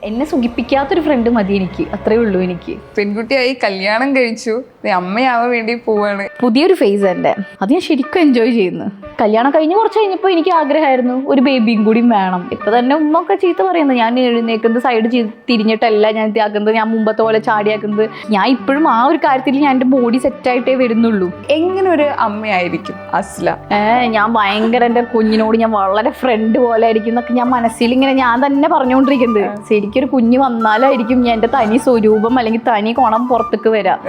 എന്നെ സുഖിപ്പിക്കാത്തൊരു ഫ്രണ്ട് മതി എനിക്ക്, അത്രേ ഉള്ളൂ എനിക്ക്. പെൺകുട്ടിയായി കല്യാണം കഴിച്ചു, അമ്മയാവാൻ വേണ്ടി പോവാണ്. പുതിയൊരു ഫേസ് എൻ്റെ, അത് ഞാൻ ശരിക്കും എൻജോയ് ചെയ്യുന്നു. കല്യാണം കഴിഞ്ഞ് കുറച്ച് കഴിഞ്ഞപ്പോൾ എനിക്ക് ആഗ്രഹമായിരുന്നു ഒരു ബേബിയും കൂടിയും വേണം. ഇപ്പം തന്നെ ഉമ്മ ഒക്കെ ചീത്ത പറയുന്നത്, ഞാൻ എഴുന്നേക്കുന്നത് സൈഡ് തിരിഞ്ഞിട്ടല്ല ഞാൻ ഇതാക്കുന്നത്, ഞാൻ മുമ്പത്തെ പോലെ ചാടിയാക്കുന്നത്. ഞാൻ ഇപ്പോഴും ആ ഒരു കാര്യത്തിൽ ഞാൻ എൻ്റെ ബോഡി സെറ്റായിട്ടേ വരുന്നുള്ളൂ. എങ്ങനെ ഒരു അമ്മയായിരിക്കും അസ്ല? ഞാൻ ഭയങ്കര എൻ്റെ കുഞ്ഞിനോട് ഞാൻ വളരെ ഫ്രണ്ട് പോലെ ആയിരിക്കും എന്നൊക്കെ ഞാൻ മനസ്സിൽ ഇങ്ങനെ ഞാൻ തന്നെ പറഞ്ഞുകൊണ്ടിരിക്കുന്നത്. ശരിക്കൊരു കുഞ്ഞ് വന്നാലായിരിക്കും ഞാൻ എൻ്റെ തനി സ്വരൂപം അല്ലെങ്കിൽ തനി കോണം പുറത്തേക്ക് വരാം.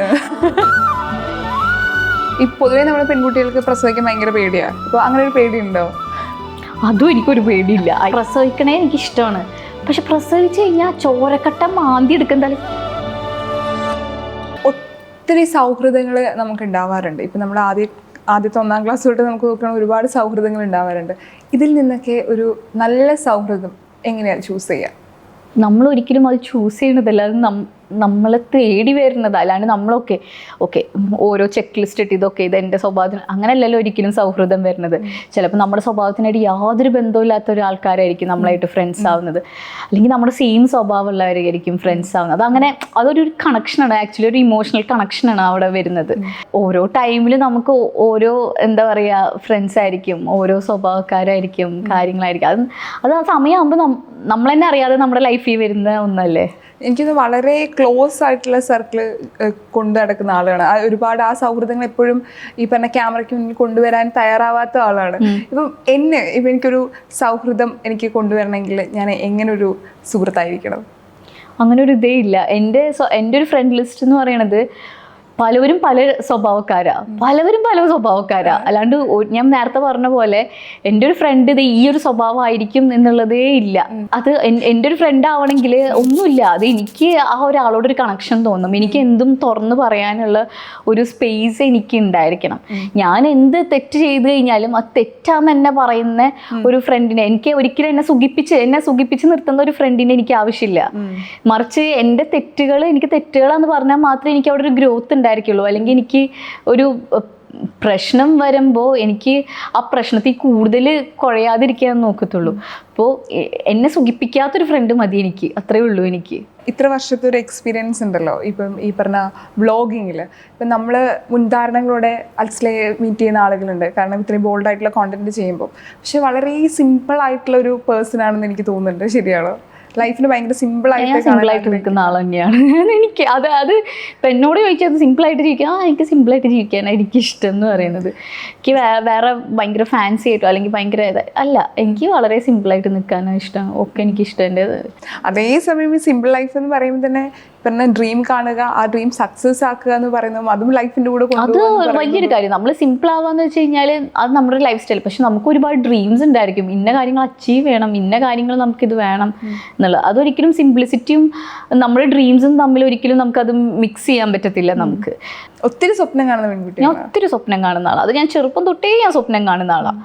ഈ പൊതുവേ നമ്മുടെ പെൺകുട്ടികൾക്ക് പ്രസവിക്കാൻ ഭയങ്കര പേടിയാണ്. അപ്പോൾ അങ്ങനെ ഒരു പേടിയുണ്ടോ? അതും എനിക്കൊരു പേടിയില്ല. പ്രസവിക്കണേ എനിക്കിഷ്ടമാണ്, പക്ഷെ പ്രസവിച്ച് കഴിഞ്ഞാൽ ചോരക്കട്ട മാന്തി എടുക്കുന്നത്. ഒത്തിരി സൗഹൃദങ്ങൾ നമുക്ക് ഉണ്ടാവാറുണ്ട്. ഇപ്പം നമ്മൾ ആദ്യത്തെ 1ാം ക്ലാസ് തൊട്ട് നമുക്ക് നോക്കണം, ഒരുപാട് സൗഹൃദങ്ങൾ ഉണ്ടാവാറുണ്ട്. ഇതിൽ നിന്നൊക്കെ ഒരു നല്ല സൗഹൃദം എങ്ങനെയാണ് ചൂസ് ചെയ്യുക? നമ്മൾ ഒരിക്കലും അത് ചൂസ് ചെയ്യണതല്ല, അത് നമ്മളെ തേടി വരുന്നത്. അല്ലാണ്ട് നമ്മളൊക്കെ ഓരോ ചെക്ക് ലിസ്റ്റ് ഇട്ട് ഇതൊക്കെ ഇത് എൻ്റെ സ്വഭാവത്തിന് അങ്ങനെയല്ലല്ലോ ഒരിക്കലും സൗഹൃദം വരുന്നത്. ചിലപ്പോൾ നമ്മുടെ സ്വഭാവത്തിനായിട്ട് യാതൊരു ബന്ധമില്ലാത്ത ഒരാൾക്കാരായിരിക്കും നമ്മളായിട്ട് ഫ്രണ്ട്സ് ആവുന്നത്, അല്ലെങ്കിൽ നമ്മുടെ സെയിം സ്വഭാവമുള്ളവരായിരിക്കും ഫ്രണ്ട്സ് ആവുന്നത്. അതങ്ങനെ അതൊരു കണക്ഷനാണ്, ആക്ച്വലി ഒരു ഇമോഷണൽ കണക്ഷനാണ് അവിടെ വരുന്നത്. ഓരോ ടൈമിൽ നമുക്ക് ഓരോ എന്താ പറയുക ഫ്രണ്ട്സ് ആയിരിക്കും, ഓരോ സ്വഭാവക്കാരായിരിക്കും, കാര്യങ്ങളായിരിക്കും. അത് ആ സമയമാകുമ്പോൾ നമ്മൾ തന്നെ അറിയാതെ നമ്മുടെ ലൈഫിൽ വരുന്ന ഒന്നല്ലേ. എനിക്കത് വളരെ ക്ലോസ് ആയിട്ടുള്ള സർക്കിള് കൊണ്ടു നടക്കുന്ന ആളാണ്. ഒരുപാട് ആ സൗഹൃദങ്ങൾ എപ്പോഴും ഈ പറഞ്ഞ ക്യാമറയ്ക്ക് മുന്നിൽ കൊണ്ടുവരാൻ തയ്യാറാവാത്ത ആളാണ്. ഇപ്പം എനിക്കൊരു സൗഹൃദം എനിക്ക് കൊണ്ടുവരണമെങ്കിൽ ഞാൻ എങ്ങനെ ഒരു സുഹൃത്തായിരിക്കണം? അങ്ങനെ ഒരു ഇതേ ഇല്ല. എൻ്റെ ഒരു ഫ്രണ്ട് ലിസ്റ്റ് എന്ന് പറയണത് പലവരും പല സ്വഭാവക്കാരാ, അല്ലാണ്ട് ഞാൻ നേരത്തെ പറഞ്ഞ പോലെ എൻ്റെ ഒരു ഫ്രണ്ട് ഇത് ഈ ഒരു സ്വഭാവമായിരിക്കും എന്നുള്ളതേ ഇല്ല. അത് എൻ്റെ ഒരു ഫ്രണ്ട് ആവണമെങ്കിൽ ഒന്നുമില്ല, അത് എനിക്ക് ആ ഒരാളോടൊരു കണക്ഷൻ തോന്നും, എനിക്ക് എന്തും തുറന്ന് പറയാനുള്ള ഒരു സ്പേസ് എനിക്ക് ഉണ്ടായിരിക്കണം. ഞാൻ എന്ത് തെറ്റ് ചെയ്ത് കഴിഞ്ഞാലും അത് തെറ്റാന്ന് എന്നെ പറയുന്ന ഒരു ഫ്രണ്ടിനെ എനിക്ക് ഒരിക്കലും എന്നെ സുഖിപ്പിച്ച് നിർത്തുന്ന ഒരു ഫ്രണ്ടിനെ എനിക്ക് ആവശ്യമില്ല. മറിച്ച് എൻ്റെ തെറ്റുകൾ എനിക്ക് തെറ്റുകളാന്ന് പറഞ്ഞാൽ മാത്രമേ എനിക്ക് അവിടെ ഒരു ഗ്രോത്ത് ഉണ്ടായിരിക്കുള്ളൂ. അല്ലെങ്കിൽ എനിക്ക് ഒരു പ്രശ്നം വരുമ്പോൾ എനിക്ക് ആ പ്രശ്നത്തിൽ കൂടുതൽ കുഴയാതിരിക്കാൻ നോക്കത്തുള്ളൂ. അപ്പോൾ എന്നെ സുഖിപ്പിക്കാത്തൊരു ഫ്രണ്ട് മതി എനിക്ക്, അത്രേ ഉള്ളൂ എനിക്ക്. ഇത്ര വർഷത്തെ ഒരു എക്സ്പീരിയൻസ് ഉണ്ടല്ലോ, ഇപ്പം ഈ പറഞ്ഞ വ്ളോഗിങ്ങിൽ ഇപ്പം നമ്മൾ മുൻധാരണകളോടെ അസ്ലയെ മീറ്റ് ചെയ്യുന്ന ആളുകളുണ്ട്, കാരണം ഇത്രയും ബോൾഡായിട്ടുള്ള കോണ്ടന്റ് ചെയ്യുമ്പോൾ. പക്ഷെ വളരെ സിമ്പിൾ ആയിട്ടുള്ള ഒരു പേഴ്സൺ ആണെന്ന് എനിക്ക് തോന്നുന്നുണ്ട്. ശരിയാണോ? ലൈഫിന് ഭയങ്കര സിമ്പിളായിട്ട് നിൽക്കുന്ന ആൾ തന്നെയാണ് എനിക്ക്. അത് ഇപ്പം എന്നോട് ചോദിച്ചത് സിമ്പിളായിട്ട് ജീവിക്കാൻ, എനിക്ക് സിമ്പിളായിട്ട് ജീവിക്കാനാണ് എനിക്കിഷ്ടം എന്ന് പറയുന്നത്. എനിക്ക് വേറെ ഭയങ്കര ഫാൻസി ആയിട്ടോ അല്ലെങ്കിൽ ഭയങ്കര അല്ല, എനിക്ക് വളരെ സിമ്പിളായിട്ട് നിൽക്കാനാണ് ഇഷ്ടം. ഒക്കെ എനിക്കിഷ്ടം. എൻ്റെ അതേസമയം ഈ സിമ്പിൾ ലൈഫ് എന്ന് പറയുമ്പോൾ തന്നെ പിന്നെ ഡ്രീം കാണുക, ആ ഡ്രീം സക്സസ് ആക്കുക എന്ന് പറയുന്നത് അതും ലൈഫിൻ്റെ കൂടെ അത് വലിയൊരു കാര്യം. നമ്മൾ സിമ്പിൾ ആവാന്ന് വെച്ച് കഴിഞ്ഞാൽ അത് നമ്മുടെ ലൈഫ് സ്റ്റൈൽ. പക്ഷെ നമുക്ക് ഒരുപാട് ഡ്രീംസ് ഉണ്ടായിരിക്കും, ഇന്ന കാര്യങ്ങൾ അച്ചീവ് ചെയ്യണം, ഇന്ന കാര്യങ്ങൾ നമുക്കിത് വേണം എന്നുള്ളത്. അതൊരിക്കലും സിംപ്ലിസിറ്റിയും നമ്മുടെ ഡ്രീംസും തമ്മിൽ ഒരിക്കലും നമുക്കത് മിക്സ് ചെയ്യാൻ പറ്റത്തില്ല. നമുക്ക് ഒത്തിരി സ്വപ്നം കാണുന്ന പെൺകുട്ടി, ഞാൻ ഒത്തിരി സ്വപ്നം കാണുന്ന ആളാണ്. അത് ഞാൻ ചെറുപ്പം തൊട്ടേ ഞാൻ സ്വപ്നം കാണുന്ന ആളാണ്.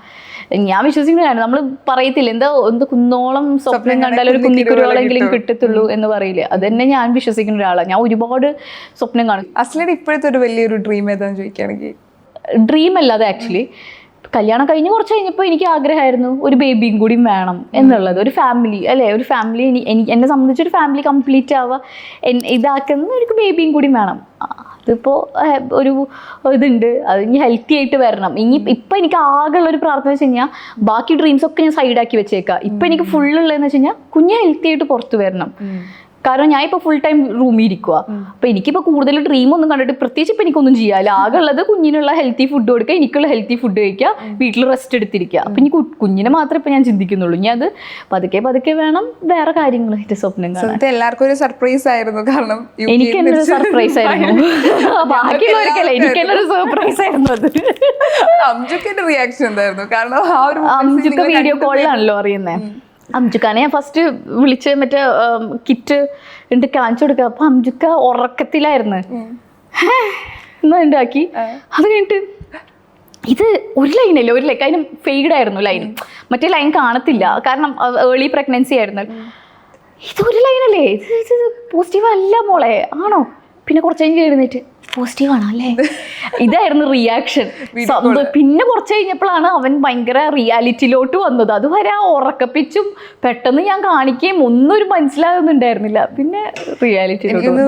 ഞാൻ വിശ്വസിക്കുന്നതാണ്, നമ്മൾ പറയത്തില്ല എന്ത് കുന്നോളം സ്വപ്നം കണ്ടാൽ ഒരു കുന്നിക്കുരുവോളെങ്കിലും കിട്ടത്തുള്ളൂ എന്ന് പറയില്ലേ, അത് തന്നെ ഞാൻ വിശ്വസിക്കുന്ന ഒരാളാണ്. ഞാൻ ഒരുപാട് സ്വപ്നം കാണും. അസ്ലയുടെ ഇപ്പോഴത്തെ ഒരു വലിയൊരു ഡ്രീം ഏതാണെന്ന് ചോദിക്കുകയാണെങ്കിൽ? ഡ്രീം അല്ലാതെ ആക്ച്വലി കല്യാണം കഴിഞ്ഞ് കുറച്ച് കഴിഞ്ഞപ്പോൾ എനിക്ക് ആഗ്രഹമായിരുന്നു ഒരു ബേബിയും കൂടിയും വേണം എന്നുള്ളത്. ഒരു ഫാമിലി അല്ലേ, ഒരു ഫാമിലി എന്നെ സംബന്ധിച്ചൊരു ഫാമിലി കംപ്ലീറ്റ് ആവുക ഇതാക്കുന്ന ഒരു ബേബിയും കൂടിയും വേണം. അതിപ്പോൾ ഒരു ഇതുണ്ട്, അത് ഇനി ഹെൽത്തി ആയിട്ട് വരണം. ഇപ്പം എനിക്ക് ആകെയുള്ളൊരു പ്രാർത്ഥന വെച്ച് കഴിഞ്ഞാൽ ബാക്കി ഡ്രീംസൊക്കെ ഞാൻ സൈഡാക്കി വെച്ചേക്കാം. ഇപ്പം എനിക്ക് ഫുള്ളുള്ളതെന്ന് വെച്ച് കഴിഞ്ഞാൽ കുഞ്ഞ് ഹെൽത്തി ആയിട്ട് പുറത്ത് വരണം. കാരണം ഞാൻ ഇപ്പോൾ ഫുൾ ടൈം റൂമിൽ ഇരിക്കുക. അപ്പോൾ എനിക്കിപ്പോൾ കൂടുതൽ ഡ്രീമൊന്നും കണ്ടിട്ട് പ്രത്യേകിച്ച് ഇപ്പം എനിക്കൊന്നും ചെയ്യാല്ല. ആകെ ഉള്ളത് കുഞ്ഞിനുള്ള ഹെൽത്തി ഫുഡ് കൊടുക്കുക, എനിക്കുള്ള ഹെൽത്തി ഫുഡ് കഴിക്കുക, വീട്ടിൽ റെസ്റ്റ് എടുത്തിരിക്കുക. അപ്പം ഇനി കുഞ്ഞിനെ മാത്രമേ ഇപ്പം ഞാൻ ചിന്തിക്കുന്നുള്ളൂ. ഇനി അത് പതുക്കെ വേണം വേറെ കാര്യങ്ങൾ എൻ്റെ സ്വപ്നം കാണാൻ. എല്ലാവർക്കും ഒരു സർപ്രൈസ് ആയിരുന്നു, കാരണം എനിക്ക് എന്നൊരു സർപ്രൈസ് ആയിരുന്നു. ബാക്കിയുള്ളവർക്കല്ല, എനിക്ക് എന്നൊരു സർപ്രൈസ് ആയിരുന്നു അത്. അംജുക്കിന്റെ റിയാക്ഷൻ എന്തായിരുന്നു? കാരണം ആ ഒരു അംജുക്ക വീഡിയോ കോളിലാണല്ലോ അറിയുന്നത്. അംജുക്കാനെ ഞാൻ ഫസ്റ്റ് വിളിച്ച് മറ്റേ കിറ്റ് എന്നിട്ട് കാണിച്ചു കൊടുക്കുക. അപ്പം അംജുക്ക ഉറക്കത്തിലായിരുന്നു, എന്നാ ഉണ്ടാക്കി. അത് കഴിഞ്ഞിട്ട് ഇത് ഒരു ലൈനല്ലേ, ഒരു ലൈൻ അതിന് ഫെയ്ഡായിരുന്നു ലൈൻ, മറ്റേ ലൈൻ കാണത്തില്ല കാരണം ഏർലി പ്രഗ്നൻസി ആയിരുന്നു. ഇതൊരു ലൈനല്ലേ, ഇത് പോസിറ്റീവ് അല്ല മോളെ, ആണോ? പിന്നെ കുറച്ച് കഴിഞ്ഞ് എഴുന്നേറ്റ് പോസിറ്റീവ് ആണോ അല്ലേ ഇതായിരുന്നു റിയാക്ഷൻ. പിന്നെ കുറച്ച് കഴിഞ്ഞപ്പോഴാണ് അവൻ ഭയങ്കര റിയാലിറ്റിയിലോട്ട് വന്നത്. അതുവരെ ആ ഉറക്കപ്പിച്ചും പെട്ടെന്ന് ഞാൻ കാണിക്കുകയും ഒന്നും ഒരു മനസ്സിലാകുന്നുണ്ടായിരുന്നില്ല. പിന്നെ റിയാലിറ്റിയിലോട്ട്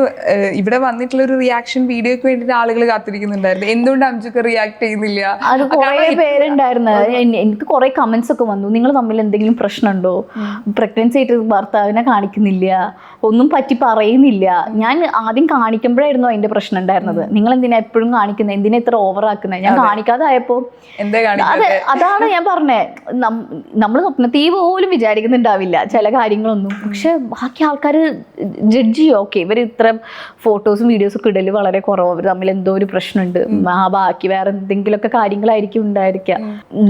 ഇവിടെ വന്നിട്ടുള്ള ഒരു റിയാക്ഷൻ വീഡിയോക്ക് വേണ്ടിയിട്ട് ആളുകൾ കാത്തിരിക്കുന്നുണ്ടായിരുന്നു. എന്തുകൊണ്ട് അംജുക്ക് റിയാക്ട് ചെയ്യുന്നില്ല? അത് കുറെ പേരുണ്ടായിരുന്നു. എനിക്ക് കുറെ കമന്റ്സ് ഒക്കെ വന്നു. നിങ്ങൾ തമ്മിൽ എന്തെങ്കിലും പ്രശ്നമുണ്ടോ? പ്രഗ്നൻസി ആയിട്ട് ഭർത്താവിനെ കാണിക്കുന്നില്ല, ഒന്നും പറ്റി പറയുന്നില്ല. ഞാൻ ആദ്യം കാണിക്കുമ്പോഴായിരുന്നു അതിന്റെ പ്രശ്നം ഉണ്ടായിരുന്നത്. നിങ്ങൾ എന്തിനാ എപ്പോഴും കാണിക്കുന്നത്, എന്തിനാ ഇത്ര ഓവർ ആക്കുന്നത്? ഞാൻ കാണിക്കാതായപ്പോ അതാണ് ഞാൻ പറഞ്ഞേ, നമ്മൾ സ്വപ്നത്തിൽ പോലും വിചാരിക്കുന്നുണ്ടാവില്ല ചില കാര്യങ്ങളൊന്നും. പക്ഷെ ബാക്കി ആൾക്കാർ ജഡ്ജ് ചെയ്യും. ഓക്കെ, ഇവർ ഇത്ര ഫോട്ടോസും വീഡിയോസും ഒക്കെ ഇടല് വളരെ കുറവ്, അവർ തമ്മിൽ എന്തോ ഒരു പ്രശ്നമുണ്ട്, ബാക്കി വേറെ എന്തെങ്കിലുമൊക്കെ കാര്യങ്ങളായിരിക്കും ഉണ്ടായിരിക്കുക.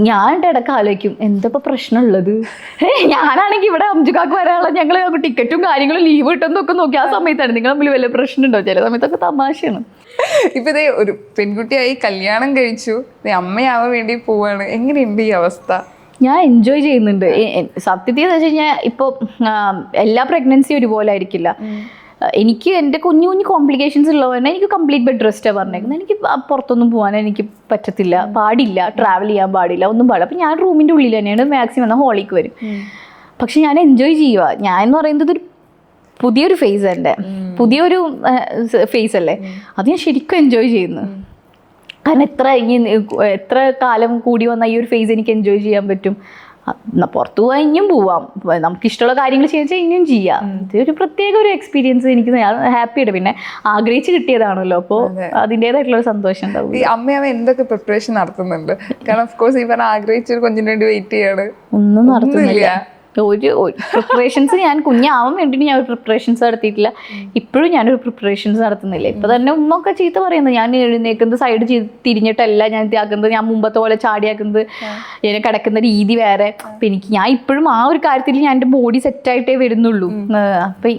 ഞാൻ ഇടയ്ക്ക് ആലോചിക്കും എന്തപ്പോ പ്രശ്നമുള്ളത്. ഞാനാണെങ്കിൽ ഇവിടെ അംജുക്കാക്ക് വരാനുള്ള ഞങ്ങൾ ടിക്കറ്റും കാര്യങ്ങളും ലീവ് കിട്ടുന്നൊക്കെ നോക്കി ആ സമയത്താണ് നിങ്ങൾ തമ്മിൽ വലിയ പ്രശ്നമുണ്ടോ? ചില സമയത്തൊക്കെ തമാശയാണ്. ഇപ്പൊ ഇതേ ഒരു പെൺകുട്ടിയായി കല്യാണം കഴിച്ചു, അമ്മയാവാൻ വേണ്ടി പോവാണ്. എങ്ങനെയുണ്ട് ഈ അവസ്ഥ? ഞാൻ എൻജോയ് ചെയ്യുന്നുണ്ട്. സത്യത്തിൽ എന്ന് വെച്ച് കഴിഞ്ഞാൽ ഇപ്പോൾ എല്ലാ പ്രഗ്നൻസി ഒരുപോലെ ആയിരിക്കില്ല. എനിക്ക് എൻ്റെ കുഞ്ഞു കുഞ്ഞു കോംപ്ലിക്കേഷൻസ് ഉള്ളവരെ എനിക്ക് കംപ്ലീറ്റ് ബെഡ് റെസ്റ്റാണ് പറഞ്ഞേക്കുന്നത്. എനിക്ക് പുറത്തൊന്നും പോകാൻ എനിക്ക് പറ്റത്തില്ല, പാടില്ല, ട്രാവൽ ചെയ്യാൻ പാടില്ല, ഒന്നും പാടില്ല. അപ്പം ഞാൻ റൂമിൻ്റെ ഉള്ളിൽ തന്നെയാണ് മാക്സിമം എന്നാൽ ഹോളിക്ക് വരും. പക്ഷെ ഞാൻ എൻജോയ് ചെയ്യുക. ഞാൻ എന്ന് പറയുന്നത് ഒരു പുതിയൊരു ഫേസ് എൻ്റെ പുതിയൊരു ഫേസ് അല്ലേ, അത് ഞാൻ ശരിക്കും എൻജോയ് ചെയ്യുന്നു. കാരണം എത്ര കാലം കൂടി വന്ന ഈ ഒരു ഫേസ് എനിക്ക് എൻജോയ് ചെയ്യാൻ പറ്റും. പുറത്തു പോകാൻ ഇനിയും പോവാം, നമുക്ക് ഇഷ്ടമുള്ള കാര്യങ്ങൾ ചെയ്യാൻ ഇനിയും ചെയ്യാം. ഇതൊരു പ്രത്യേക ഒരു എക്സ്പീരിയൻസ് എനിക്ക് ഹാപ്പിയാണ്. പിന്നെ ആഗ്രഹിച്ച് കിട്ടിയതാണല്ലോ, അപ്പോൾ അതിൻ്റെതായിട്ടുള്ള ഒരു സന്തോഷം ഉണ്ടാവും. ഈ അമ്മ എന്തൊക്കെ പ്രിപ്പറേഷൻ നടത്തുന്നുണ്ട്? കാരണം ഓഫ് കോഴ്സ് ഈ പറഞ്ഞ ആഗ്രഹിച്ചൊരു കുഞ്ഞിന് വേണ്ടി വെയിറ്റ് ചെയ്യാണ്. ഒന്നും നടത്തുന്നില്ല. ഒരു പ്രിപ്പറേഷൻസ് ഞാൻ കുഞ്ഞാവാൻ വേണ്ടിയിട്ട് ഞാൻ ഒരു പ്രിപ്പറേഷൻസ് നടത്തിയിട്ടില്ല. ഇപ്പോഴും ഞാനൊരു പ്രിപ്പറേഷൻസ് നടത്തുന്നില്ല. ഇപ്പൊ തന്നെ ഉമ്മ ഒക്കെ ചീത്ത പറയുന്നത്, ഞാൻ എഴുന്നേക്കുന്നത് സൈഡ് തിരിഞ്ഞിട്ടല്ല ഞാൻ ഇതാക്കുന്നത്, ഞാൻ മുമ്പത്തെ പോലെ ചാടിയാക്കുന്നത്, ഞാൻ കിടക്കുന്ന രീതി വേറെ. അപ്പൊ ഞാൻ ഇപ്പോഴും ആ ഒരു കാര്യത്തിൽ ഞാൻ എൻ്റെ ബോഡി സെറ്റായിട്ടേ വരുന്നുള്ളൂ. അപ്പൊ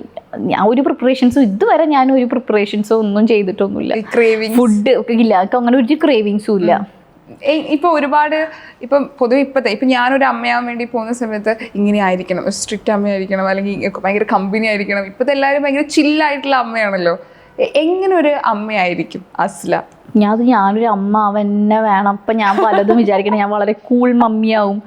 ഞാൻ ഒരു പ്രിപ്പറേഷൻസും ഇതുവരെ ഞാൻ ഒരു പ്രിപ്പറേഷൻസോ ഒന്നും ചെയ്തിട്ടൊന്നുമില്ല. ഫുഡ് ഒക്കെ ഇല്ല, അങ്ങനെ ഒരു ക്രേവിങ്സും ഇല്ല. ഇപ്പൊ ഒരുപാട് ഇപ്പം പൊതുവെ ഇപ്പൊ ഞാനൊരു അമ്മയാവാൻ വേണ്ടി പോകുന്ന സമയത്ത് ഇങ്ങനെ ആയിരിക്കണം, സ്ട്രിക്റ്റ് അമ്മയായിരിക്കണം, അല്ലെങ്കിൽ ഭയങ്കര കമ്പനി ആയിരിക്കണം. ഇപ്പത്തെ എല്ലാവരും ഭയങ്കര ചില്ലായിട്ടുള്ള അമ്മയാണല്ലോ. എങ്ങനെ ഒരു അമ്മയായിരിക്കും അസ്ല? ഞാനൊരു അമ്മ അവന്നെ വേണം. അപ്പം ഞാൻ പലതും വിചാരിക്കണം. ഞാൻ വളരെ കൂൾ മമ്മിയാവും,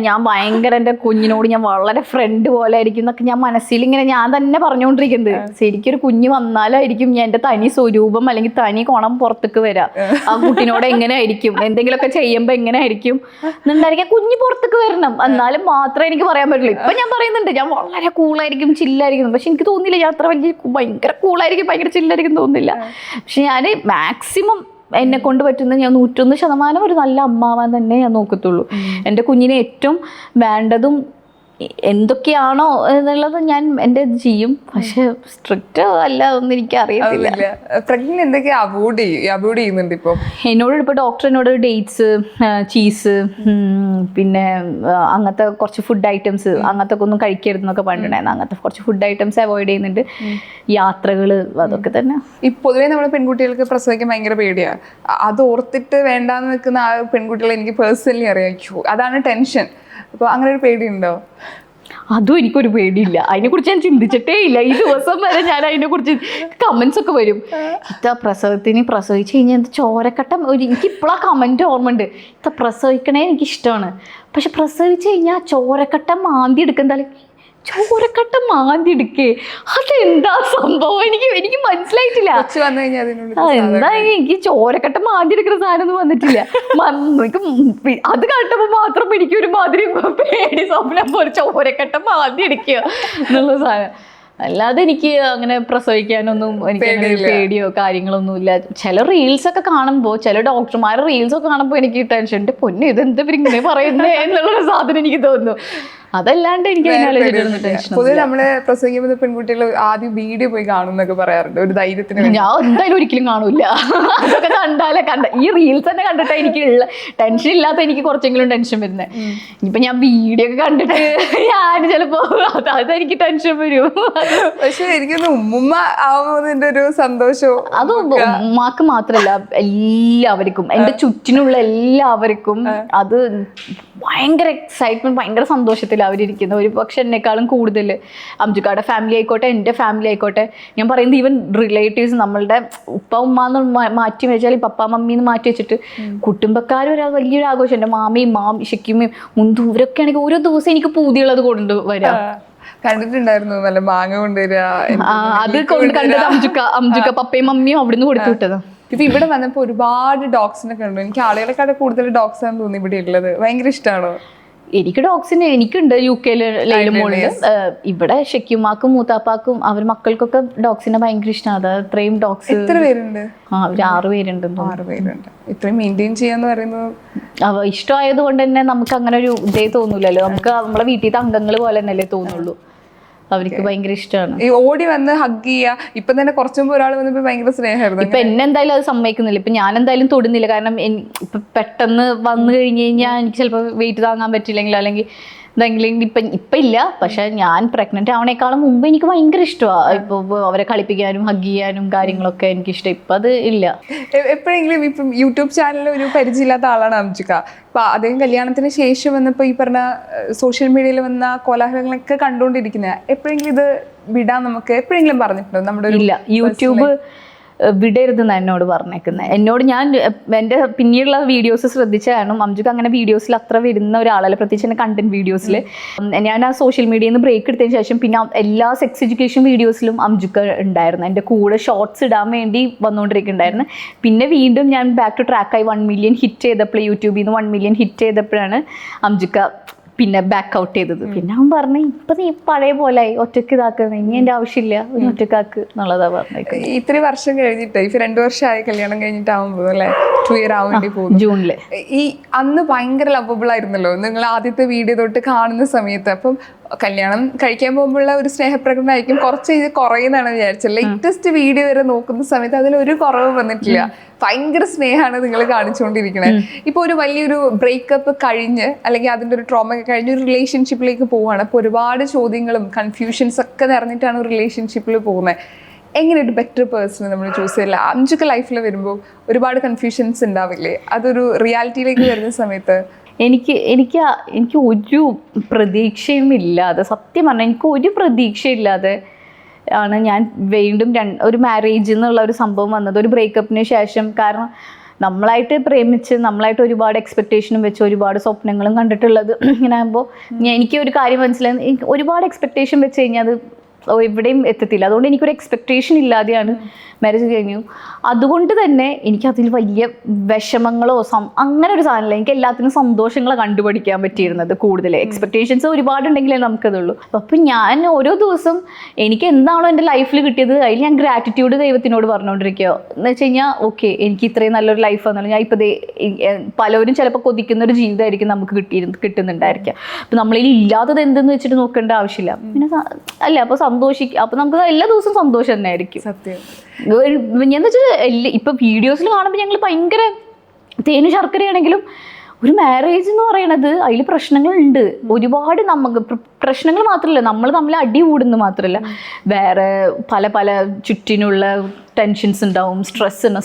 ഞാൻ ഭയങ്കര എൻ്റെ കുഞ്ഞിനോട് ഞാൻ വളരെ ഫ്രണ്ട് പോലെ ആയിരിക്കും എന്നൊക്കെ ഞാൻ മനസ്സിൽ ഇങ്ങനെ ഞാൻ തന്നെ പറഞ്ഞുകൊണ്ടിരിക്കുന്നത്. ശരിക്കും ഒരു കുഞ്ഞ് വന്നാലായിരിക്കും ഞാൻ എൻ്റെ തനി സ്വരൂപം അല്ലെങ്കിൽ തനി കോണം പുറത്തേക്ക് വരാം. ആ കുട്ടിനോട് എങ്ങനെ ആയിരിക്കും, എന്തെങ്കിലുമൊക്കെ ചെയ്യുമ്പോൾ എങ്ങനെ ആയിരിക്കും എന്നുണ്ടായിരിക്കാം. കുഞ്ഞ് പുറത്തേക്ക് വരണം, എന്നാലും മാത്രമേ എനിക്ക് പറയാൻ പറ്റുള്ളൂ. ഇപ്പം ഞാൻ പറയുന്നുണ്ട് ഞാൻ വളരെ കൂളായിരിക്കും, ചില്ലായിരിക്കും. പക്ഷെ എനിക്ക് തോന്നിയില്ല ഞാൻ അത്ര വലിയ ഭയങ്കര കൂളായിരിക്കും, ഭയങ്കര ചില്ലായിരിക്കും തോന്നില്ല. പക്ഷെ ഞാൻ മാക്സിമം എന്നെ കൊണ്ട് പറ്റുന്ന ഞാൻ 101% ഒരു നല്ല അമ്മാവാൻ തന്നെ ഞാൻ നോക്കത്തുള്ളൂ. എൻ്റെ കുഞ്ഞിനെ ഏറ്റവും വേണ്ടതും എന്തൊക്കെയാണോ എന്നുള്ളത് ഞാൻ എൻ്റെ ചെയ്യും. പക്ഷെ സ്ട്രിക്റ്റ് അല്ല ഒന്നും എനിക്ക് അറിയത്തില്ല. പ്രഗ്നന്റ് എന്തൊക്കെയാ അവോയ്ഡ് ചെയ്യുന്നുണ്ട് ഇപ്പോൾ? ഇപ്പോൾ ഡോക്ടർ എന്നോട് ഡേറ്റ്സ്, ചീസ്, പിന്നെ അങ്ങനത്തെ കുറച്ച് ഫുഡ് ഐറ്റംസ് അങ്ങനത്തെ ഒക്കെ ഒന്നും കഴിക്കരുതെന്നൊക്കെ പറഞ്ഞിട്ടുണ്ടായിരുന്നു. അങ്ങനത്തെ കുറച്ച് ഫുഡ് ഐറ്റംസ് അവോയ്ഡ് ചെയ്യുന്നുണ്ട്. യാത്രകൾ, അതൊക്കെ തന്നെ. ഈ പൊതുവേ നമ്മുടെ പെൺകുട്ടികൾക്ക് പ്രസവിക്കാൻ ഭയങ്കര പേടിയാണ്. അത് ഓർത്തിട്ട് വേണ്ടാന്ന് നിൽക്കുന്ന ആ പെൺകുട്ടികളെ എനിക്ക് പേഴ്സണലി അറിയാം. അതാണ് ടെൻഷൻ. അപ്പോൾ അങ്ങനെ ഒരു പേടിയുണ്ടോ? അതും എനിക്കൊരു പേടിയില്ല. അതിനെക്കുറിച്ച് ഞാൻ ചിന്തിച്ചിട്ടേ ഇല്ല. ഈ ദിവസം വരെ ഞാൻ അതിനെക്കുറിച്ച് കമൻസ് ഒക്കെ വരും. പ്രസവിച്ച് കഴിഞ്ഞാൽ എന്താ ചോരക്കട്ടം, എനിക്കിപ്പോഴാ കമൻറ്റ് ഓർമ്മ ഉണ്ട്. പ്രസവിക്കണേ എനിക്കിഷ്ടമാണ്, പക്ഷെ പ്രസവിച്ച് കഴിഞ്ഞാൽ ചോരക്കട്ടം മാന്തി എടുക്കുന്ന ചോരക്കട്ടം മാന്തി എടുക്കേ, അതെന്താ സംഭവം? എനിക്ക് മനസ്സിലായിട്ടില്ല. എന്താ എനിക്ക് ചോരക്കട്ടം മാന്തി എടുക്കുന്ന സാധനം ഒന്നും വന്നിട്ടില്ല. അത് കണ്ടപ്പോ മാത്രം എനിക്കൊരു മാതിരി പേടി സ്വപ്നം പോലെ ചോരക്കട്ടം മാന്തി എടുക്കുക എന്നുള്ള സാധനം. അല്ലാതെ എനിക്ക് അങ്ങനെ പ്രസവിക്കാനൊന്നും എനിക്ക് അങ്ങനെ പേടിയോ കാര്യങ്ങളൊന്നും ഇല്ല. ചില റീൽസ് ഒക്കെ കാണുമ്പോൾ, ചില ഡോക്ടർമാരുടെ റീൽസ് ഒക്കെ കാണുമ്പോൾ എനിക്ക് ടെൻഷൻ, എൻ്റെ പൊന്നു ഇതെന്താ ഇങ്ങനെ പറയുന്നേ എന്നുള്ളൊരു സാധനം എനിക്ക് തോന്നുന്നു. അതല്ലാണ്ട് എനിക്ക് പൊതുവെ നമ്മള് പ്രസംഗിക്കുന്ന പെൺകുട്ടികൾ ആദ്യം വീഡിയോ പോയി കാണും എന്നൊക്കെ പറയാറുണ്ട്, ഒരു ധൈര്യത്തിന്. ഞാൻ എന്തായാലും ഒരിക്കലും കാണൂല. അതൊക്കെ കണ്ടാലേ ഈ റീൽസ് തന്നെ കണ്ടിട്ട് എനിക്ക് ടെൻഷൻ ഇല്ലാത്ത എനിക്ക് കുറച്ചെങ്കിലും ടെൻഷൻ വരുന്നത്. ഇനിയിപ്പൊ ഞാൻ വീഡിയോ ഒക്കെ കണ്ടിട്ട് ഞാൻ ചിലപ്പോ അതെനിക്ക് ടെൻഷൻ വരും. പക്ഷെ എനിക്കൊന്ന് ഉമ്മ ആവുന്നതിന്റെ ഒരു സന്തോഷവും അത് ഉമ്മാക്ക് മാത്രല്ല എല്ലാവർക്കും, എന്റെ ചുറ്റിനുള്ള എല്ലാവർക്കും അത് ഭയങ്കര എക്സൈറ്റ്മെന്റ്, ഭയങ്കര സന്തോഷത്തിൽ അവസ്ഥയിലാണ് അവരിയ്ക്കുന്നത്. ഒരു പക്ഷെ എന്നെക്കാളും കൂടുതൽ അംജുക്കാടെ ഫാമിലി ആയിക്കോട്ടെ, എൻ്റെ ഫാമിലി ആയിക്കോട്ടെ, ഞാൻ പറയുന്നത് ഈവൻ റിലേറ്റീവ്സ്, നമ്മളുടെ ഉപ്പ ഉമ്മ എന്ന് മാറ്റി വെച്ചാൽ പപ്പ മമ്മീന്ന് മാറ്റി വെച്ചിട്ട് കുടുംബക്കാരും ഒരു വലിയൊരു ആഘോഷം. എൻ്റെ മാമയും ഷെക്കിമ്മയും മുന്തും ഇവരൊക്കെ ആണെങ്കിൽ ഓരോ ദിവസം എനിക്ക് പൂതിയുള്ളത് കൊണ്ടുവരാം. കണ്ടിട്ടുണ്ടായിരുന്നു നല്ല മാങ്ങ കൊണ്ടുവരിക. അത് കണ്ടത് അംജുക്ക പപ്പയും മമ്മിയും അവിടുന്ന് കൊടുത്തു വിട്ടതാ. ഇപ്പൊ ഇവിടെ വന്നപ്പോ ഒരുപാട് ഡോഗ്സിനെ കണ്ടു. എനിക്ക് ആളുകളെക്കാളും കൂടുതൽ ഡോഗ്സ് ആണെന്ന് തോന്നി ഇവിടെ ഉള്ളത്. ഭയങ്കര ഇഷ്ടമാണോ? എനിക്ക് ഡോഗ്സിന് എനിക്കുണ്ട് UK-ല് ലൈലുമോളുണ്ട്. ഇവിടെ ഷെക്കിമാക്കും മൂത്താപ്പാക്കും അവർ മക്കൾക്കൊക്കെ ഡോഗ്സിനെ ഭയങ്കര ഇഷ്ടമാണ്. അത് അത്രയും ഡോഗ്സ്. എത്ര പേരുണ്ട്? ഒരു 6 പേരുണ്ട്. 6 പേരുണ്ട്. ഇത്രയും മെയിൻറ്റെയിൻ ചെയ്യാന്ന് പറയുന്നത് ഇഷ്ടമായത് കൊണ്ട് തന്നെ നമുക്ക് അങ്ങനെ ഒരു ഇതേ തോന്നൂലല്ലോ. നമുക്ക് നമ്മളെ വീട്ടിലത്തെ അംഗങ്ങൾ പോലെ തന്നെയല്ലേ തോന്നുള്ളൂ. അവർക്ക് ഭയങ്കര ഇഷ്ടമാണ്. ഈ ഓടി വന്ന് ഹഗ് ചെയ്യാ. ഇപ്പൊ തന്നെ കുറച്ചു മുമ്പ് ഒരാൾ വന്നപ്പോ ഭയങ്കര സ്നേഹമായിരുന്നു. ഇപ്പൊ എന്നെ എന്തായാലും അത് സമ്മതിക്കുന്നില്ല. ഇപ്പൊ ഞാൻ എന്തായാലും തൊടുന്നില്ല. കാരണം ഇപ്പൊ പെട്ടെന്ന് വന്നു കഴിഞ്ഞ് കഴിഞ്ഞാൽ എനിക്ക് ചിലപ്പോൾ വെയിറ്റ് താങ്ങാൻ പറ്റില്ലെങ്കിൽ അല്ലെങ്കിൽ എന്തെങ്കിലും ഇപ്പൊ ഇല്ല. പക്ഷെ ഞാൻ പ്രഗ്നന്റ് ആവണേക്കാളും മുമ്പ് എനിക്ക് ഭയങ്കര ഇഷ്ടമാണ് ഇപ്പൊ അവരെ കളിപ്പിക്കാനും ഹഗ് ചെയ്യാനും കാര്യങ്ങളൊക്കെ എനിക്കിഷ്ടം. ഇപ്പൊ അത് ഇല്ല. എപ്പോഴെങ്കിലും ഇപ്പം യൂട്യൂബ് ചാനലിൽ ഒരു പരിചയമില്ലാത്ത ആളാണ് അംജുക്ക. അപ്പൊ അദ്ദേഹം കല്യാണത്തിന് ശേഷം വന്നപ്പോ ഈ പറഞ്ഞ സോഷ്യൽ മീഡിയയിൽ വന്ന കോലാഹലങ്ങളൊക്കെ കണ്ടുകൊണ്ടിരിക്കുന്ന എപ്പോഴെങ്കിലും ഇത് വിടാൻ നമുക്ക് എപ്പോഴെങ്കിലും പറഞ്ഞിട്ടുണ്ടോ? നമ്മുടെ ഇല്ല, യൂട്യൂബ് വിടരുതെന്ന് എന്നോട് പറഞ്ഞേക്കുന്നത്. എന്നോട് ഞാൻ എൻ്റെ പിന്നീടുള്ള വീഡിയോസ് ശ്രദ്ധിച്ച കാരണം അംജുക്ക് അങ്ങനെ വീഡിയോസിൽ അത്ര വരുന്ന ഒരാളല്ല, പ്രത്യേകിച്ച് എൻ്റെ കണ്ടന്റ് വീഡിയോസിൽ. ഞാൻ ആ സോഷ്യൽ മീഡിയയിൽ നിന്ന് ബ്രേക്ക് എടുത്തതിന് ശേഷം പിന്നെ എല്ലാ സെക്സ് എഡ്യൂക്കേഷൻ വീഡിയോസിലും അംജുക്ക ഉണ്ടായിരുന്നു. എൻ്റെ കൂടെ ഷോർട്സ് ഇടാൻ വേണ്ടി വന്നുകൊണ്ടിരിക്കുന്നുണ്ടായിരുന്നു. പിന്നെ വീണ്ടും ഞാൻ ബാക്ക് ടു ട്രാക്കായി 1 മില്യൺ ഹിറ്റ് ചെയ്തപ്പോൾ, യൂട്യൂബിൽ നിന്ന് 1 മില്യൺ ഹിറ്റ് ചെയ്തപ്പോഴാണ് അംജുക്ക പിന്നെ ബാക്ക് ഔട്ട് ചെയ്തത്. പിന്നെ അവൻ പറഞ്ഞു ഇപ്പൊ നീ പഴയ പോലെ ഒറ്റക്ക് ഇതാക്കുന്നത്, ഇനി എൻ്റെ ആവശ്യമില്ല, ഒറ്റക്കാക്ക് എന്നുള്ളതാ പറഞ്ഞത്. ഇത്രയും വർഷം കഴിഞ്ഞിട്ട് ഇപ്പൊ 2 വർഷമായി കല്യാണം കഴിഞ്ഞിട്ടാവുമ്പോ അല്ലെ, 2 ഇയർ ആവാൻ വേണ്ടി പോകും ജൂണില്. ഈ അന്ന് ഭയങ്കര ലവബിൾ ആയിരുന്നല്ലോ നിങ്ങൾ ആദ്യത്തെ വീഡിയോ തൊട്ട് കാണുന്ന സമയത്ത്. അപ്പം കല്യാണം കഴിക്കാൻ പോകുമ്പോഴുള്ള ഒരു സ്നേഹപ്രകടനമായിരിക്കും കുറച്ച് ഇത് കുറയുന്നതാണ് വിചാരിച്ചത്. ലേറ്റസ്റ്റ് വീഡിയോ വരെ നോക്കുന്ന സമയത്ത് അതിലൊരു കുറവ് വന്നിട്ടില്ല. ഭയങ്കര സ്നേഹമാണ് നിങ്ങൾ കാണിച്ചുകൊണ്ടിരിക്കുന്നത്. ഇപ്പൊ ഒരു വലിയൊരു ബ്രേക്കപ്പ് കഴിഞ്ഞ് അല്ലെങ്കിൽ അതിൻ്റെ ഒരു ട്രോമ കഴിഞ്ഞ് ഒരു റിലേഷൻഷിപ്പിലേക്ക് പോവുകയാണ്. അപ്പോൾ ഒരുപാട് ചോദ്യങ്ങളും കൺഫ്യൂഷൻസ് ഒക്കെ നിറഞ്ഞിട്ടാണ് ഒരു റിലേഷൻഷിപ്പിൽ പോകുന്നത്. എങ്ങനെ ഒരു ബെറ്റർ പേഴ്സണെ നമ്മൾ ചൂസ് ചെയ്യില്ല? അംജുക്ക ലൈഫിൽ വരുമ്പോൾ ഒരുപാട് കൺഫ്യൂഷൻസ് ഉണ്ടാവില്ലേ? അതൊരു റിയാലിറ്റിയിലേക്ക് വരുന്ന സമയത്ത് എനിക്ക് ഒരു പ്രതീക്ഷയും ഇല്ലാതെ, സത്യം പറഞ്ഞാൽ എനിക്ക് ഒരു പ്രതീക്ഷയില്ലാതെ ആണ് ഞാൻ വീണ്ടും ഒരു മാരേജ് എന്നുള്ള ഒരു സംഭവം വന്നത്, ഒരു ബ്രേക്കപ്പിന് ശേഷം. കാരണം നമ്മളായിട്ട് പ്രേമിച്ച് നമ്മളായിട്ട് ഒരുപാട് എക്സ്പെക്റ്റേഷനും വെച്ച് ഒരുപാട് സ്വപ്നങ്ങളും കണ്ടിട്ടുള്ളത് ഇങ്ങനെ ആകുമ്പോൾ എനിക്ക് ഒരു കാര്യം മനസ്സിലായി, ഒരുപാട് എക്സ്പെക്റ്റേഷൻ വെച്ച് കഴിഞ്ഞാൽ അത് എവിടെയും എത്തത്തില്ല. അതുകൊണ്ട് എനിക്കൊരു എക്സ്പെക്റ്റേഷൻ ഇല്ലാതെയാണ് മാരേജ് കഴിഞ്ഞു. അതുകൊണ്ട് തന്നെ എനിക്കതിൽ വലിയ വിഷമങ്ങളോ അങ്ങനെ ഒരു സാധനമില്ല. എനിക്ക് എല്ലാത്തിനും സന്തോഷങ്ങളെ കണ്ടുപിടിക്കാൻ പറ്റിയിരുന്നത്. കൂടുതൽ എക്സ്പെക്റ്റേഷൻസ് ഒരുപാടുണ്ടെങ്കിലേ നമുക്കതുള്ളൂ. അപ്പം ഞാൻ ഓരോ ദിവസം എനിക്ക് എന്താണോ എൻ്റെ ലൈഫിൽ കിട്ടിയത് അതിൽ ഞാൻ ഗ്രാറ്റിറ്റ്യൂഡ് ദൈവത്തിനോട് പറഞ്ഞുകൊണ്ടിരിക്കുകയോ എന്ന് വെച്ച് കഴിഞ്ഞാൽ ഓക്കെ എനിക്ക് ഇത്രയും നല്ലൊരു ലൈഫ് ആണെന്നുള്ളത്. ഞാൻ ഇപ്പോൾ പലരും ചിലപ്പോൾ കൊതിക്കുന്ന ഒരു ജീവിതമായിരിക്കും നമുക്ക് കിട്ടുന്നുണ്ടായിരിക്കുക. അപ്പം നമ്മളിൽ ഇല്ലാത്തത് എന്തെന്ന് വെച്ചിട്ട് നോക്കേണ്ട ആവശ്യമില്ല. പിന്നെ അല്ല അപ്പോൾ സന്തോഷിക്കുക. അപ്പം നമുക്ക് എല്ലാ ദിവസവും സന്തോഷം തന്നെ ആയിരിക്കും. സത്യം. ഞാൻ വെച്ചാൽ ഇപ്പൊ വീഡിയോസിൽ കാണുമ്പോൾ ഞങ്ങൾ ഭയങ്കര തേനും ശർക്കരയാണെങ്കിലും ഒരു മാരേജ് എന്ന് പറയണത് അതിൽ പ്രശ്നങ്ങളുണ്ട്. ഒരുപാട് നമുക്ക് പ്രശ്നങ്ങൾ മാത്രമല്ല, നമ്മൾ തമ്മിൽ അടി കൂടുന്നു മാത്രമല്ല, വേറെ പല പല ചുറ്റിനുള്ള ടെൻഷൻസ് ഉണ്ടാവും,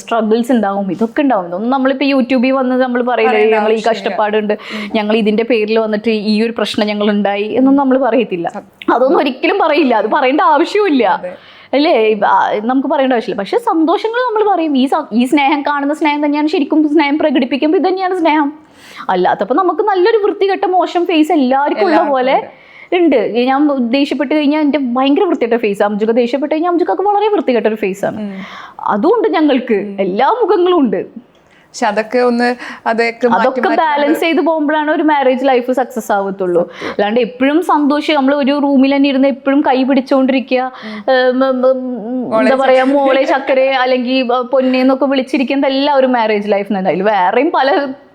സ്ട്രഗിൾസ് ഉണ്ടാവും, ഇതൊക്കെ ഉണ്ടാവും. ഇതൊന്നും നമ്മളിപ്പോൾ യൂട്യൂബിൽ വന്ന് നമ്മൾ പറയില്ല ഞങ്ങൾ ഈ കഷ്ടപ്പാടുണ്ട്, ഞങ്ങൾ ഇതിൻ്റെ പേരിൽ വന്നിട്ട് ഈ ഒരു പ്രശ്നം ഞങ്ങൾ ഉണ്ടായി എന്നൊന്നും നമ്മൾ പറയത്തില്ല. അതൊന്നും ഒരിക്കലും പറയില്ല. അത് പറയേണ്ട ആവശ്യമില്ല അല്ലേ, നമുക്ക് പറയേണ്ട ആവശ്യമില്ല. പക്ഷെ സന്തോഷങ്ങൾ നമ്മൾ പറയും. ഈ സ്നേഹം കാണുന്ന സ്നേഹം തന്നെയാണ് ശരിക്കും സ്നേഹം പ്രകടിപ്പിക്കുമ്പോൾ ഇത് തന്നെയാണ് സ്നേഹം. അല്ലാത്തപ്പോൾ നമുക്ക് നല്ലൊരു വൃത്തികെട്ട മോശം ഫേസ് എല്ലാവർക്കും ഉള്ള പോലെ ഉണ്ട്. ഞാൻ ദേഷ്യപ്പെട്ട് കഴിഞ്ഞാൽ എൻ്റെ ഭയങ്കര വൃത്തികെട്ട ഫേസ്, അംജുക ദേഷ്യപ്പെട്ട് കഴിഞ്ഞാൽ അംജുക്കൊക്കെ വളരെ വൃത്തികെട്ട ഒരു ഫേസാണ്. അതുകൊണ്ട് ഞങ്ങൾക്ക് എല്ലാ മുഖങ്ങളും ഉണ്ട്. പക്ഷെ അതൊക്കെ ബാലൻസ് ചെയ്ത് പോകുമ്പോഴാണ് ഒരു മാരേജ് ലൈഫ് സക്സസ് ആവത്തുള്ളൂ. അല്ലാണ്ട് എപ്പോഴും സന്തോഷം നമ്മൾ ഒരു റൂമിൽ തന്നെ ഇരുന്ന് എപ്പോഴും കൈ പിടിച്ചോണ്ടിരിക്കുക, എന്താ പറയാ മോളെ ചക്കരെ അല്ലെങ്കിൽ പൊന്നേന്നൊക്കെ വിളിച്ചിരിക്കുന്നത് എല്ലാം ഒരു മാരേജ് ലൈഫ് തന്നെ. അതിൽ വേറെയും പല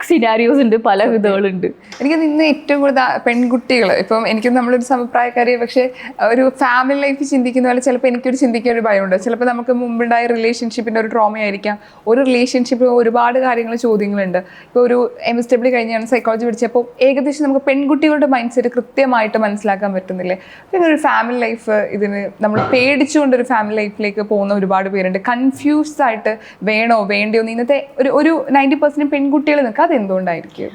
സിനാരിയോസ് ഉണ്ട്, പല വിധങ്ങളുണ്ട്. എനിക്ക് ഇന്ന് ഏറ്റവും കൂടുതൽ പെൺകുട്ടികൾ ഇപ്പം എനിക്ക് നമ്മളൊരു സമപ്രായക്കാരി, പക്ഷെ ഒരു ഫാമിലി ലൈഫ് ചിന്തിക്കുന്ന പോലെ ചിലപ്പോൾ എനിക്കൊരു ചിന്തിക്കാൻ ഒരു ഭയമുണ്ട്. ചിലപ്പോൾ നമുക്ക് മുമ്പുണ്ടായ റിലേഷൻഷിപ്പിൻ്റെ ഒരു ട്രോമയായിരിക്കാം. ഒരു റിലേഷൻഷിപ്പിൽ ഒരുപാട് കാര്യങ്ങൾ ചോദ്യങ്ങളുണ്ട്. ഇപ്പോൾ ഒരു MSW കഴിഞ്ഞാണ് സൈക്കോളജി പഠിച്ചപ്പോൾ ഏകദേശം നമുക്ക് പെൺകുട്ടികളുടെ മൈൻഡ് സെറ്റ് കൃത്യമായിട്ട് മനസ്സിലാക്കാൻ പറ്റുന്നില്ലേ. പിന്നെ ഒരു ഫാമിലി ലൈഫ് ഇതിന് നമ്മൾ പേടിച്ചുകൊണ്ടൊരു ഫാമിലി ലൈഫിലേക്ക് പോകുന്ന ഒരുപാട് പേരുണ്ട്. കൺഫ്യൂസ്ഡ് ആയിട്ട് വേണോ വേണ്ടയോ എന്ന് ഇന്നത്തെ ഒരു 90% പെൺകുട്ടികൾ നിൽക്കുക. അതെന്തുകൊണ്ടായിരിക്കും?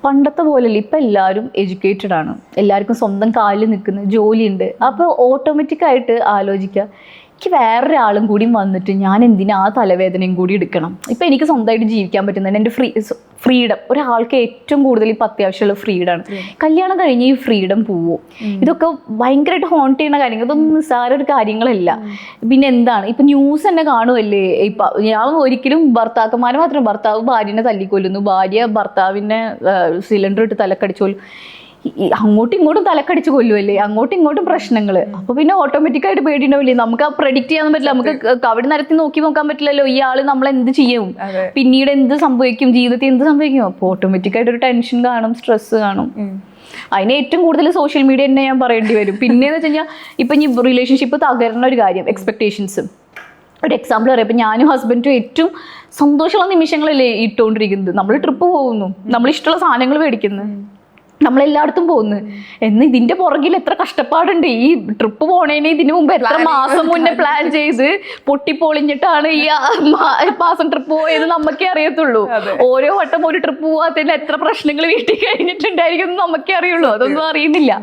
പണ്ടത്തെ പോലെയല്ല, ഇപ്പം എല്ലാവരും എഡ്യൂക്കേറ്റഡ് ആണ്, എല്ലാവർക്കും സ്വന്തം കാലിൽ നിൽക്കുന്ന ജോലിയുണ്ട്. അപ്പോൾ ഓട്ടോമാറ്റിക്കായിട്ട് ആലോചിക്കുക, എനിക്ക് വേറൊരാളും കൂടി വന്നിട്ട് ഞാൻ എന്തിനാ ആ തലവേദനയും കൂടി എടുക്കണം. ഇപ്പം എനിക്ക് സ്വന്തമായിട്ട് ജീവിക്കാൻ പറ്റുന്നുണ്ട്. എൻ്റെ ഫ്രീഡം, ഒരാൾക്ക് ഏറ്റവും കൂടുതൽ ഇപ്പം അത്യാവശ്യമുള്ള ഫ്രീഡമാണ്. കല്യാണം കഴിഞ്ഞ് ഈ ഫ്രീഡം പോവും. ഇതൊക്കെ ഭയങ്കരമായിട്ട് ഹോണ്ട് ചെയ്യുന്ന കാര്യങ്ങൾ, ഇതൊന്നും നിസ്സാര ഒരു കാര്യങ്ങളല്ല. പിന്നെ എന്താണ് ഇപ്പം ന്യൂസ് തന്നെ കാണുമല്ലേ. ഇപ്പം ഞാൻ ഒരിക്കലും ഭർത്താക്കന്മാരെ മാത്രം, ഭർത്താവ് ഭാര്യനെ തല്ലിക്കൊല്ലുന്നു, ഭാര്യ ഭർത്താവിനെ സിലിണ്ടർ ഇട്ട് തലക്കടിച്ചു കൊല്ലും, അങ്ങോട്ടും ഇങ്ങോട്ടും തലക്കടിച്ച് കൊല്ലുമല്ലേ, അങ്ങോട്ടും ഇങ്ങോട്ടും പ്രശ്നങ്ങൾ. അപ്പൊ പിന്നെ ഓട്ടോമാറ്റിക്കായിട്ട് പേടിയുണ്ടാവില്ലേ. നമുക്ക് പ്രെഡിക്റ്റ് ചെയ്യാൻ പറ്റില്ല, നമുക്ക് കവടി നിരത്തി നോക്കാൻ പറ്റില്ലല്ലോ ഈ ആള് നമ്മൾ എന്ത് ചെയ്യും, പിന്നീട് എന്ത് സംഭവിക്കും, ജീവിതത്തിൽ എന്ത് സംഭവിക്കും. അപ്പൊ ഓട്ടോമാറ്റിക്കായിട്ട് ഒരു ടെൻഷൻ കാണും, സ്ട്രെസ് കാണും. അതിന് ഏറ്റവും കൂടുതൽ സോഷ്യൽ മീഡിയ തന്നെ ഞാൻ പറയേണ്ടി വരും. പിന്നെന്ന് വെച്ച് കഴിഞ്ഞാൽ ഇപ്പൊ ഈ റിലേഷൻഷിപ്പ് തകരുന്ന ഒരു കാര്യം എക്സ്പെക്ടേഷൻസും. ഒരു എക്സാമ്പിൾ പറയാം, ഇപ്പം ഞാനും ഹസ്ബൻഡും ഏറ്റവും സന്തോഷമുള്ള നിമിഷങ്ങളല്ലേ ഇട്ടുകൊണ്ടിരിക്കുന്നത്. നമ്മൾ ട്രിപ്പ് പോകുന്നു, നമ്മൾ ഇഷ്ടമുള്ള സാധനങ്ങൾ മേടിക്കുന്നു, നമ്മളെല്ലായിടത്തും പോകുന്നു. എന്ന് ഇതിന്റെ പുറകിൽ എത്ര കഷ്ടപ്പാടുണ്ട്. ഈ ട്രിപ്പ് പോണേന് ഇതിനു മുമ്പ് എത്ര മാസം മുന്നേ പ്ലാൻ ചെയ്ത് പൊട്ടിപ്പൊളിഞ്ഞിട്ടാണ് ഈ മാസം ട്രിപ്പ് പോയത് നമുക്കേ അറിയത്തുള്ളൂ. ഓരോ വട്ടം ഒരു ട്രിപ്പ് പോവാത്തതിന് എത്ര പ്രശ്നങ്ങൾ വീട്ടിൽ കഴിഞ്ഞിട്ടുണ്ടായിരിക്കും നമുക്കേ അറിയുള്ളൂ. അതൊന്നും അറിയുന്നില്ല.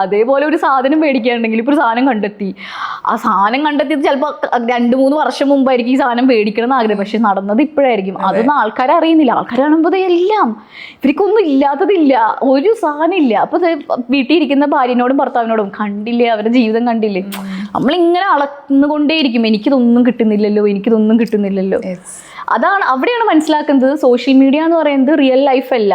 അതേപോലെ ഒരു സാധനം മേടിക്കുകയാണെങ്കിൽ ഇപ്പോൾ ഒരു സാധനം കണ്ടെത്തി, ആ സാധനം കണ്ടെത്തിയത് ചിലപ്പോൾ 2-3 വർഷം മുമ്പായിരിക്കും ഈ സാധനം മേടിക്കണം എന്ന് ആഗ്രഹം, പക്ഷെ നടന്നത് ഇപ്പോഴായിരിക്കും. അതൊന്നും ആൾക്കാരെ അറിയുന്നില്ല. ആൾക്കാർ കാണുമ്പോൾ എല്ലാം ഇവർക്കൊന്നും ഇല്ലാത്തതില്ല, ഒരു സാധനമില്ല. അപ്പൊ വീട്ടിൽ ഇരിക്കുന്ന ഭാര്യനോടും ഭർത്താവിനോടും കണ്ടില്ലേ, അവരുടെ ജീവിതം കണ്ടില്ലേ. നമ്മളിങ്ങനെ അളന്നുകൊണ്ടേയിരിക്കും, എനിക്കിതൊന്നും കിട്ടുന്നില്ലല്ലോ, എനിക്കിതൊന്നും കിട്ടുന്നില്ലല്ലോ. അതാണ് അവിടെയാണ് മനസ്സിലാക്കുന്നത് സോഷ്യൽ മീഡിയ എന്ന് പറയുന്നത് റിയൽ ലൈഫ് അല്ല.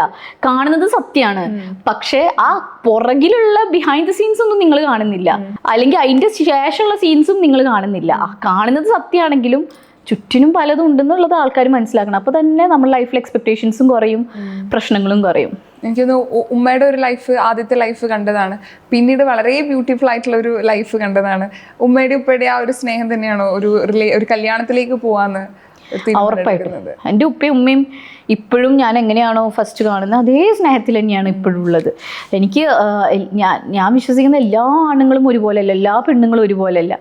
കാണുന്നത് സത്യമാണ്, പക്ഷെ ആ പുറകിലുള്ള ബിഹൈൻഡ് ദ സീൻസ് ഒന്നും നിങ്ങൾ കാണുന്നില്ല, അല്ലെങ്കിൽ അതിന്റെ ശേഷമുള്ള സീൻസും നിങ്ങൾ കാണുന്നില്ല. കാണുന്നത് സത്യമാണെങ്കിലും ചുറ്റിനും പലതും ഉണ്ടെന്നുള്ളത് ആൾക്കാർ മനസ്സിലാക്കണം. അപ്പൊ തന്നെ നമ്മുടെ ലൈഫിൽ എക്സ്പെക്ടേഷൻസും കുറയും, പ്രശ്നങ്ങളും കുറയും. എനിക്കൊന്ന് ഉമ്മയുടെ ഒരു ലൈഫ്, ആദ്യത്തെ ലൈഫ് കണ്ടതാണ്, പിന്നീട് വളരെ ബ്യൂട്ടിഫുൾ ആയിട്ടുള്ള ഒരു ലൈഫ് കണ്ടതാണ്. ഉമ്മയുടെ ഉപ്പയുടെ ആ ഒരു സ്നേഹം തന്നെയാണോ ഒരു കല്യാണത്തിലേക്ക് പോവാന്ന്? ഉറപ്പായിട്ടും എൻ്റെ ഉപ്പയും ഉമ്മയും ഇപ്പോഴും ഞാൻ എങ്ങനെയാണോ ഫസ്റ്റ് കാണുന്നത് അതേ സ്നേഹത്തിൽ തന്നെയാണ് ഇപ്പോഴും ഉള്ളത്. എനിക്ക് ഞാൻ വിശ്വസിക്കുന്ന എല്ലാ ആണുങ്ങളും ഒരുപോലെയല്ല, എല്ലാ പെണ്ണുങ്ങളും ഒരുപോലെയല്ല.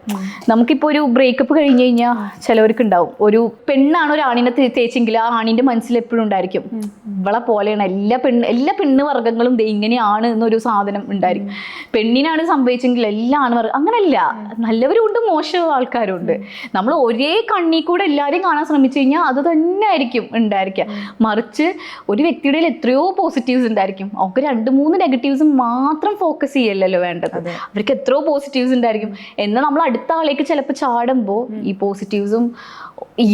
നമുക്കിപ്പോൾ ഒരു ബ്രേക്കപ്പ് കഴിഞ്ഞ് കഴിഞ്ഞാൽ ചിലവർക്ക് ഉണ്ടാവും, ഒരു പെണ്ണാണ് ഒരു ആണിനെ തേച്ചെങ്കിൽ ആ ആണിൻ്റെ മനസ്സിൽ എപ്പോഴും ഉണ്ടായിരിക്കും ഇവളെ പോലെയാണ് എല്ലാ പെണ്ണ് വർഗ്ഗങ്ങളും ഇങ്ങനെയാണ് എന്നൊരു സാധനം ഉണ്ടായിരിക്കും. പെണ്ണിനാണ് സംഭവിച്ചെങ്കിൽ എല്ലാ ആൺവർഗ്ഗം അങ്ങനെയല്ല, നല്ലവരും ഉണ്ട്, മോശം ആൾക്കാരും ഉണ്ട്. നമ്മൾ ഒരേ കണ്ണി കൂടെ എല്ലാവരെയും കാണാൻ ശ്രമിച്ചു കഴിഞ്ഞാൽ അത് തന്നെ ആയിരിക്കും ഉണ്ടായിരിക്കുക. മറിച്ച് ഒരു വ്യക്തിയുടെ എത്രയോ പോസിറ്റീവ്സ് ഉണ്ടായിരിക്കും, അവർക്ക് 2-3 നെഗറ്റീവ്സ് മാത്രം ഫോക്കസ് ചെയ്യല്ലോ വേണ്ടത്. അവർക്ക് എത്രയോ പോസിറ്റീവ്സ് ഉണ്ടായിരിക്കും. എന്നാൽ നമ്മൾ അടുത്ത ആളേക്ക് ചിലപ്പോൾ ചാടുമ്പോൾ ഈ പോസിറ്റീവ്സും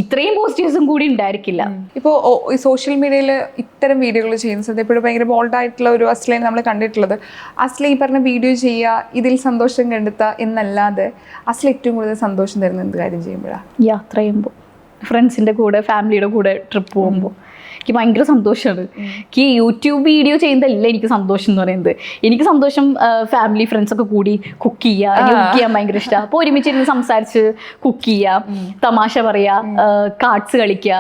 ഇത്രയും പോസിറ്റീവ്സും കൂടി ഉണ്ടായിരിക്കില്ല. ഇപ്പോൾ ഈ സോഷ്യൽ മീഡിയയിൽ ഇത്തരം വീഡിയോകൾ ചെയ്യുന്ന സമയത്ത് എപ്പോഴും ഭയങ്കര ബോൾഡായിട്ടുള്ള ഒരു അസ്ലയും നമ്മൾ കണ്ടിട്ടുള്ളത്, അസ്ല ഈ പറഞ്ഞ വീഡിയോ ചെയ്യുക, ഇതിൽ സന്തോഷം കണ്ടെത്തുക എന്നല്ലാതെ അസ്ല ഏറ്റവും കൂടുതൽ സന്തോഷം തരുന്ന എന്ത് കാര്യം ചെയ്യുമ്പോഴാണ്? യാത്ര ചെയ്യുമ്പോൾ, ഫ്രണ്ട്സിൻ്റെ കൂടെ, ഫാമിലിയുടെ കൂടെ ട്രിപ്പ് പോകുമ്പോൾ എനിക്ക് ഭയങ്കര സന്തോഷമാണ്. എനിക്ക് യൂട്യൂബ് വീഡിയോ ചെയ്യുന്നതല്ല എനിക്ക് സന്തോഷം എന്ന് പറയുന്നത്. എനിക്ക് സന്തോഷം ഫാമിലി ഫ്രണ്ട്സൊക്കെ കൂടി കുക്ക് ചെയ്യുക, കുക്ക് ചെയ്യാൻ ഭയങ്കര ഇഷ്ടമാണ്. അപ്പോൾ ഒരുമിച്ചിരുന്ന് സംസാരിച്ച് കുക്ക് ചെയ്യുക, തമാശ പറയുക, കാർഡ്സ് കളിക്കുക,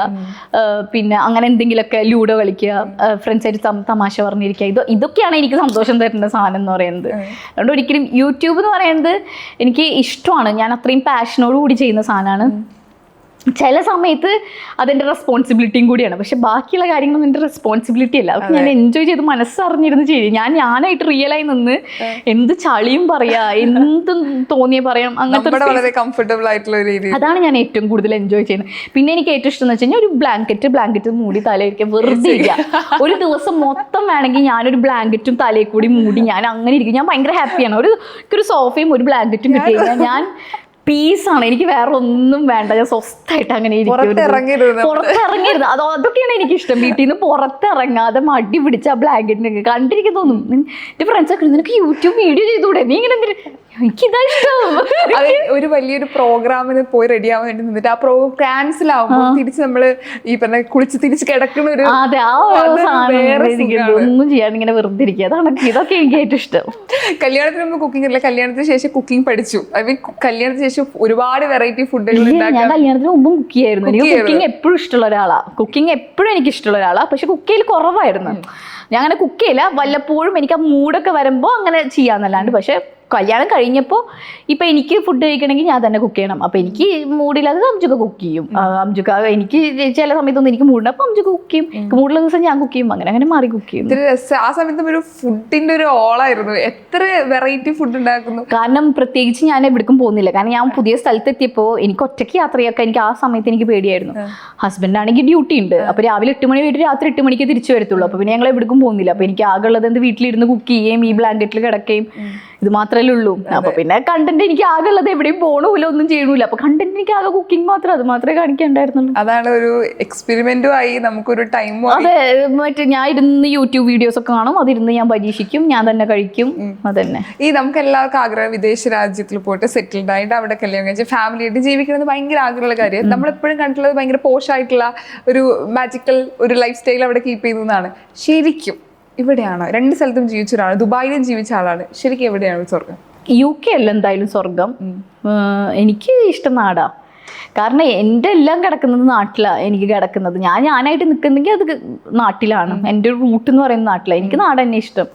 പിന്നെ അങ്ങനെ എന്തെങ്കിലുമൊക്കെ ലൂഡോ കളിക്കുക, ഫ്രണ്ട്സായിട്ട് തമാശ പറഞ്ഞിരിക്കുക. ഇതൊക്കെയാണ് എനിക്ക് സന്തോഷം തരുന്ന സാധനം എന്ന് പറയുന്നത്. അതുകൊണ്ട് ഒരിക്കലും യൂട്യൂബ് എന്ന് പറയുന്നത് എനിക്ക് ഇഷ്ടമാണ്, ഞാൻ അത്രയും പാഷനോട് കൂടി ചെയ്യുന്ന സാധനമാണ്. ചില സമയത്ത് അതെൻ്റെ റെസ്പോൺസിബിലിറ്റിയും കൂടിയാണ്, പക്ഷെ ബാക്കിയുള്ള കാര്യങ്ങളൊന്നും എൻ്റെ റെസ്പോൺസിബിലിറ്റി അല്ല. അതൊക്കെ ഞാൻ എൻജോയ് ചെയ്ത് മനസ്സറിഞ്ഞിരുന്ന് ചെയ്യും. ഞാനായിട്ട് റിയലായി നിന്ന് എന്ത് ചളിയും പറയാ, എന്തും തോന്നിയ പറയാം, അങ്ങനത്തെ കംഫർട്ടബിൾ ആയിട്ടുള്ള രീതി. അതാണ് ഞാൻ ഏറ്റവും കൂടുതൽ എൻജോയ് ചെയ്യുന്നത്. പിന്നെ എനിക്ക് ഏറ്റവും ഇഷ്ടം എന്ന് വെച്ച് കഴിഞ്ഞാൽ ഒരു ബ്ലാങ്കറ്റ് മൂടി തലയിരിക്കാൻ വെറുതെ ഇരിക്കുക. ഒരു ദിവസം മൊത്തം വേണമെങ്കിൽ ഞാനൊരു ബ്ലാങ്കറ്റും തലയിൽ കൂടി മൂടി ഞാൻ അങ്ങനെ ഇരിക്കും. ഞാൻ ഭയങ്കര ഹാപ്പിയാണ്. ഒരു സോഫയും ഒരു ബ്ലാങ്കറ്റും കിട്ടി കഴിഞ്ഞാൽ ഞാൻ പീസാണ്. എനിക്ക് വേറെ ഒന്നും വേണ്ട, ഞാൻ സ്വസ്ഥമായിട്ട് അങ്ങനെ പുറത്തിറങ്ങരുത്. അതൊക്കെയാണ് എനിക്കിഷ്ടം. വീട്ടിൽ നിന്ന് പുറത്തിറങ്ങാതെ മടി പിടിച്ച ആ ബ്ലാങ്കറ്റിനൊക്കെ കണ്ടിരിക്കും തോന്നും. എൻ്റെ ഫ്രണ്ട്സൊക്കെ നിനക്ക് യൂട്യൂബ് വീഡിയോ ചെയ്തുകൂടെ, നീ ഇങ്ങനെ എനിക്കിതാ ഇഷ്ടം. ഒരു വലിയൊരു പ്രോഗ്രാമിന് പോയി റെഡി ആവാൻ വേണ്ടി നിന്നിട്ട് ആ പ്രോഗ്രാം ക്യാൻസൽ ആവുമ്പോൾ തിരിച്ച് നമ്മള് ഈ പറഞ്ഞ കുളിച്ച് തിരിച്ച് കിടക്കുന്ന ഒരു ഒന്നും ചെയ്യാൻ ഇങ്ങനെ വെറുതെ ഇരിക്കുക. അതാണ് ഇതൊക്കെ എനിക്ക് ഏറ്റവും ഇഷ്ടം. കല്യാണത്തിന് മുമ്പ് കുക്കിംഗ് അല്ല, കല്യാണത്തിന് ശേഷം കുക്കിംഗ് പഠിച്ചു. കല്യാണത്തിന് ശേഷം ഒരുപാട് വെറൈറ്റി ഫുഡുകൾ. ഞാൻ കല്യാണത്തിന് മുമ്പും കുക്ക് ചെയ്യായിരുന്നു. എനിക്ക് കുക്കിംഗ് എപ്പോഴും ഇഷ്ടമുള്ള ഒരാളാണ്. കുക്കിംഗ് എപ്പോഴും എനിക്ക് ഇഷ്ടമുള്ള ഒരാളാണ്. പക്ഷെ കുക്ക് ചെയ്യൽ കുറവായിരുന്നു. ഞാൻ അങ്ങനെ കുക്ക് ചെയ്യില്ല, വല്ലപ്പോഴും എനിക്ക് ആ മൂഡൊക്കെ വരുമ്പോൾ അങ്ങനെ ചെയ്യാന്നല്ലാണ്ട്. പക്ഷെ കല്യാണം കഴിഞ്ഞപ്പോൾ ഇപ്പം എനിക്ക് ഫുഡ് കഴിക്കണമെങ്കിൽ ഞാൻ തന്നെ കുക്ക് ചെയ്യണം. അപ്പം എനിക്ക് മൂഡില്ലാതെ അംജുക കുക്ക് ചെയ്യും. അംജുക എനിക്ക് ചില സമയത്തൊന്നും എനിക്ക് മൂഡില്ല, അപ്പം അംജുക കുക്ക് ചെയ്യും. മൂഡിലുള്ള ദിവസം ഞാൻ കുക്ക് ചെയ്യും. അങ്ങനെ അങ്ങനെ മാറി കുക്ക് ചെയ്യും. ആ സമയത്ത് ഒരു ഫുഡിന്റെ ഒരു ഓളായിരുന്നു. എത്ര വെറൈറ്റി ഫുഡ് ഉണ്ടാക്കുന്നു. കാരണം പ്രത്യേകിച്ച് ഞാൻ എവിടേക്കും പോകുന്നില്ല. കാരണം ഞാൻ പുതിയ സ്ഥലത്തെത്തിയപ്പോൾ എനിക്ക് ഒറ്റയ്ക്ക് യാത്രയൊക്കെ എനിക്ക് ആ സമയത്ത് എനിക്ക് പേടിയായിരുന്നു. ഹസ്ബൻഡ് ആണെങ്കിൽ ഡ്യൂട്ടി ഉണ്ട്. അപ്പോൾ രാവിലെ 8 മണി പോയിട്ട് രാത്രി 8 മണിക്ക് തിരിച്ചു വരത്തുള്ളൂ. അപ്പോൾ പിന്നെ ഞങ്ങൾ എവിടേക്കും പോകുന്നില്ല. അപ്പോൾ എനിക്ക് ആകെ ഉള്ളത് എന്ത് വീട്ടിലിരുന്ന് കുക്ക് ചെയ്യുകയും ഈ ബ്ലാങ്കറ്റിൽ കിടക്കുകയും ഇത് മാത്രമേ ഉള്ളൂ. അപ്പൊ പിന്നെ കണ്ടന്റ് എനിക്ക് ആകെ ഉള്ളത് എവിടെയും പോകണമില്ല, ഒന്നും ചെയ്യണില്ല. അപ്പൊ കണ്ടന്റ് എനിക്ക് ആകെ കുക്കിംഗ് മാത്രം, അത് മാത്രമേ കാണിക്കണ്ടായിരുന്നുള്ളൂ. അതാണ് ഒരു എക്സ്പെരിമെന്റും ആയി, നമുക്കൊരു ടൈം. അതെ, മറ്റേ ഞാൻ ഇരുന്ന് യൂട്യൂബ് വീഡിയോസ് ഒക്കെ കാണും, അതിരുന്ന് ഞാൻ പരീക്ഷിക്കും, ഞാൻ തന്നെ കഴിക്കും. അതന്നെ ഈ നമുക്ക് എല്ലാവർക്കും ആഗ്രഹം വിദേശ രാജ്യത്തിൽ പോയിട്ട് സെറ്റിൽഡ് ആയിട്ട് അവിടെ കല്യാണം കഴിച്ച് ഫാമിലി ആയിട്ട് ജീവിക്കുന്നത് ഭയങ്കര ആഗ്രഹമുള്ള കാര്യം. നമ്മളെപ്പോഴും കണ്ടിട്ടുള്ളത് ഭയങ്കര പോഷായിട്ടുള്ള ഒരു മാജിക്കൽ ഒരു ലൈഫ് സ്റ്റൈൽ അവിടെ കീപ്പ് ചെയ്യുന്നതാണ്. ശരിക്കും ഇവിടെയാണോ? 2 സ്ഥലത്തും ജീവിച്ച ഒരാളാണ്, ദുബായിലും ജീവിച്ച ആളാണ്. ശരിക്കും എവിടെയാണ് സ്വർഗം? UK അല്ല എന്തായാലും സ്വർഗം. എനിക്ക് ഇഷ്ടം നാടാ. കാരണം എൻ്റെ എല്ലാം കിടക്കുന്നത് നാട്ടിലാണ്. എനിക്ക് കിടക്കുന്നത് ഞാനായിട്ട് നിൽക്കുന്നെങ്കിൽ അത് നാട്ടിലാണ്. എൻ്റെ ഒരു റൂട്ട് എന്ന് പറയുന്നത് നാട്ടിലാണ്. എനിക്ക് നാട് തന്നെ ഇഷ്ടം.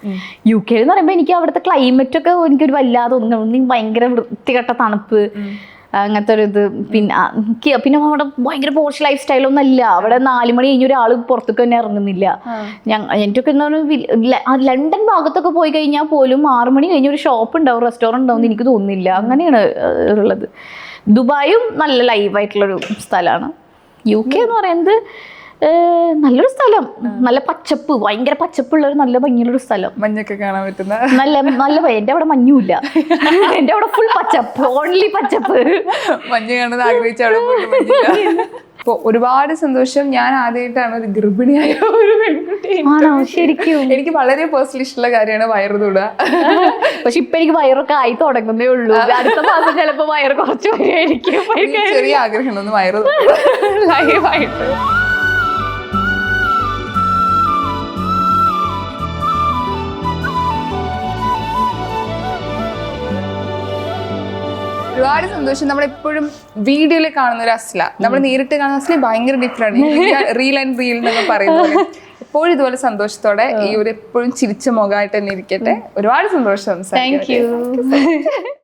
UK എന്ന് പറയുമ്പോൾ എനിക്ക് അവിടുത്തെ ക്ലൈമറ്റ് ഒക്കെ എനിക്കൊരു വല്ലാതെ ഒന്നും ഭയങ്കര വൃത്തികെട്ട തണുപ്പ്, അങ്ങനത്തെ ഒരു ഇത്. പിന്നെ അവിടെ ഭയങ്കര പോഷ് ലൈഫ് സ്റ്റൈലൊന്നും അല്ല. അവിടെ 4 മണി കഴിഞ്ഞ ഒരാൾ പുറത്തേക്ക് തന്നെ ഇറങ്ങുന്നില്ല. എനിക്കൊക്കെ എന്താ ലണ്ടൻ ഭാഗത്തൊക്കെ പോയി കഴിഞ്ഞാൽ പോലും 6 മണി കഴിഞ്ഞ ഒരു ഷോപ്പ് ഉണ്ടാവും, റെസ്റ്റോറൻറ്റ് ഉണ്ടാവും എന്ന് എനിക്ക് തോന്നുന്നില്ല. അങ്ങനെയാണ് ഉള്ളത്. ദുബായും നല്ല ലൈവായിട്ടുള്ളൊരു സ്ഥലമാണ്. UK എന്ന് പറയുന്നത് നല്ലൊരു സ്ഥലം, നല്ല പച്ചപ്പ്, ഭയങ്കര പച്ചപ്പുള്ളൊരു നല്ല ഭംഗിയുള്ളൊരു സ്ഥലം. മഞ്ഞൊക്കെ കാണാൻ പറ്റുന്ന നല്ല എൻ്റെ അവിടെ മഞ്ഞുമില്ല. എൻ്റെ അവിടെ ഫുൾ പച്ചപ്പ്, ഓൺലി പച്ചപ്പ്. മഞ്ഞ് കാണുന്നത് ആഗ്രഹിച്ച അവിടെ പോയിട്ട്. അപ്പോൾ ഒരുപാട് സന്തോഷം. ഞാൻ ആദ്യമായിട്ടാണ് ഒരു ഗർഭിണിയായ ഒരു പെൺകുട്ടി. ശരിക്കും എനിക്ക് വളരെ പേഴ്സണലി ഇഷ്ടമുള്ള കാര്യമാണ് വയറ് തൊടുക. പക്ഷെ ഇപ്പൊ എനിക്ക് വയറൊക്കെ ആയി തുടങ്ങുന്നേ ഉള്ളൂ. അടുത്ത മാസം ചിലപ്പോ വയറ് കുറച്ച് വരെയായിരിക്കും. ചെറിയ ആഗ്രഹം ഒന്ന് വയറ് ലൈവായിട്ട്. ഒരുപാട് സന്തോഷം. നമ്മളെപ്പോഴും വീഡിയോയിൽ കാണുന്ന ഒരു അസ്ല, നമ്മൾ നേരിട്ട് കാണുന്ന അസ്ല ഭയങ്കര ഡിഫറെന്റ്. റീൽ ആൻഡ് റീൽ എന്നൊക്കെ പറയുന്നത് എപ്പോഴും ഇതുപോലെ സന്തോഷത്തോടെ ഈ ഒരു എപ്പോഴും ചിരിച്ച മുഖമായിട്ട് തന്നെ ഇരിക്കട്ടെ. ഒരുപാട് സന്തോഷം. Thank you.